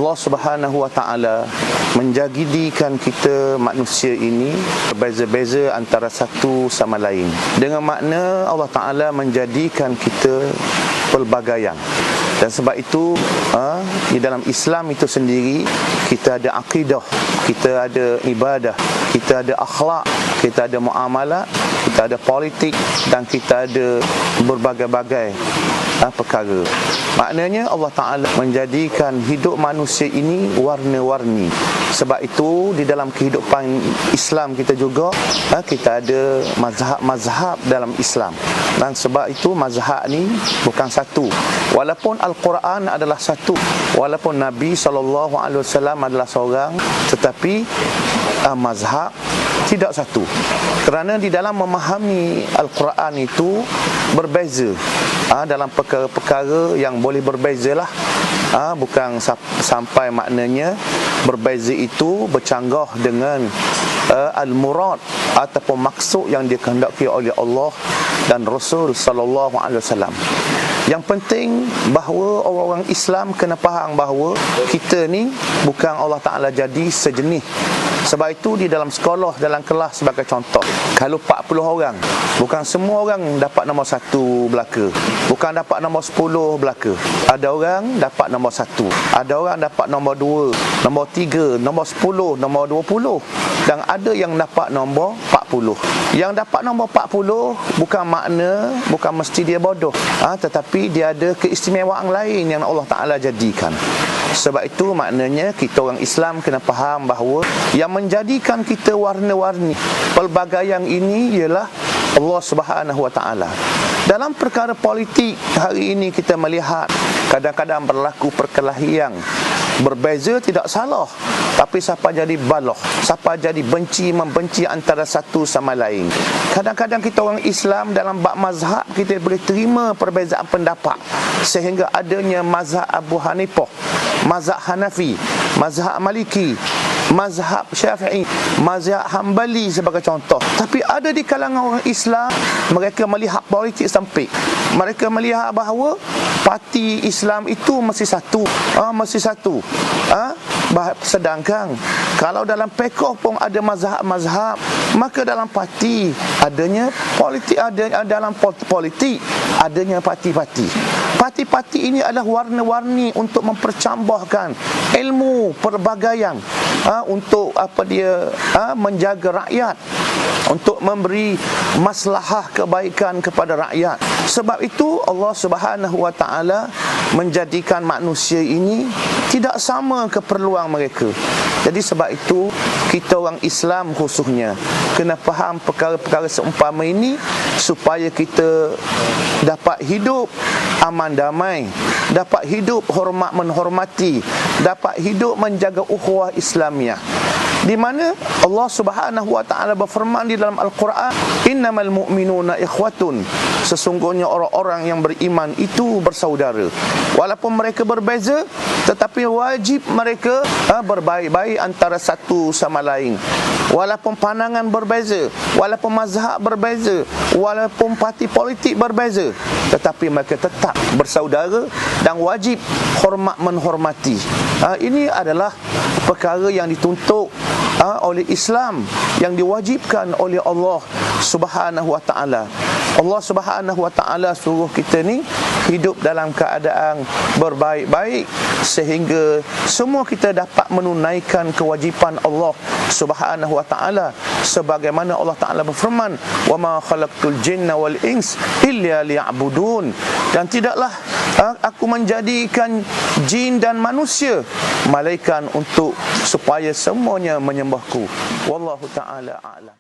Allah Subhanahu wa Ta'ala menjadikan kita manusia ini berbeza-beza antara satu sama lain. Dengan makna Allah Ta'ala menjadikan kita pelbagaian. Dan sebab itu di dalam Islam itu sendiri kita ada akidah, kita ada ibadah, kita ada akhlak, kita ada muamalah, kita ada politik dan kita ada berbagai-bagai perkara. Maknanya Allah Ta'ala menjadikan hidup manusia ini warna-warni. Sebab itu di dalam kehidupan Islam kita juga kita ada mazhab-mazhab dalam Islam. Dan sebab itu mazhab ni bukan satu. Walaupun Al-Quran adalah satu, walaupun Nabi SAW adalah seorang, tetapi mazhab tidak satu. Kerana di dalam memahami Al-Quran itu berbeza. Dalam perkara-perkara yang boleh berbezalah. Bukan sampai maknanya berbeza itu bercanggah dengan al-murad ataupun maksud yang dikehendaki oleh Allah dan Rasul sallallahu alaihi wasallam. Yang penting bahawa orang-orang Islam kena faham bahawa kita ni bukan Allah Ta'ala jadi sejenis. Sebab itu di dalam sekolah, dalam kelas sebagai contoh, kalau 40 orang, bukan semua orang dapat nombor 1 belaka, bukan dapat nombor 10 belaka. Ada orang dapat nombor 1, ada orang dapat nombor 2, nombor 3, nombor 10, nombor 20, dan ada yang dapat nombor 40. Yang dapat nombor 40 bukan makna, bukan mesti dia bodoh, tetapi dia ada keistimewaan lain yang Allah Ta'ala jadikan. Sebab itu maknanya kita orang Islam kena faham bahawa yang menjadikan kita warna-warni pelbagaian ini ialah Allah Subhanahu wa Ta'ala. Dalam perkara politik hari ini kita melihat kadang-kadang berlaku perkelahian. Berbeza tidak salah, tapi siapa jadi baloh, siapa jadi membenci antara satu sama lain. Kadang-kadang kita orang Islam dalam bab mazhab kita boleh terima perbezaan pendapat, sehingga adanya mazhab Abu Hanifah, mazhab Hanafi, mazhab Maliki, mazhab Syafi'i, mazhab Hambali sebagai contoh. Tapi ada di kalangan orang Islam, mereka melihat politik sempit. Mereka melihat bahawa parti Islam itu mesti satu, mesti satu. Sedangkan kalau dalam pekoh pun ada mazhab-mazhab, maka dalam parti adanya politik, ada dalam politik adanya parti-parti. Parti-parti ini adalah warna-warni untuk mempercambahkan ilmu perbagaian, untuk menjaga rakyat, untuk memberi maslahah kebaikan kepada rakyat. Sebab itu Allah Subhanahu wa Ta'ala menjadikan manusia ini tidak sama keperluan mereka. Jadi sebab itu kita orang Islam khususnya kena faham perkara-perkara seumpama ini supaya kita dapat hidup aman damai, dapat hidup hormat menghormati, dapat hidup menjaga ukhuwah Islamiah. Di mana Allah Subhanahu wa Ta'ala berfirman di dalam Al-Quran, innamal mu'minuna ikhwatun, sesungguhnya orang-orang yang beriman itu bersaudara. Walaupun mereka berbeza, tetapi wajib mereka berbaik-baik antara satu sama lain. Walaupun pandangan berbeza, walaupun mazhab berbeza, walaupun parti politik berbeza, tetapi mereka tetap bersaudara dan wajib hormat menghormati. Ini adalah perkara yang dituntut oleh Islam, yang diwajibkan oleh Allah Subhanahu wa Ta'ala. Allah Subhanahu wa Ta'ala suruh kita ni hidup dalam keadaan berbaik-baik, sehingga semua kita dapat menunaikan kewajipan Allah Subhanahu wa Ta'ala, sebagaimana Allah Ta'ala berfirman, wa ma khalaqtul jinna wal ins illa liya'budun, dan tidaklah aku menjadikan jin dan manusia malaikat untuk supaya semuanya menyembahku. Wallahu ta'ala a'lam.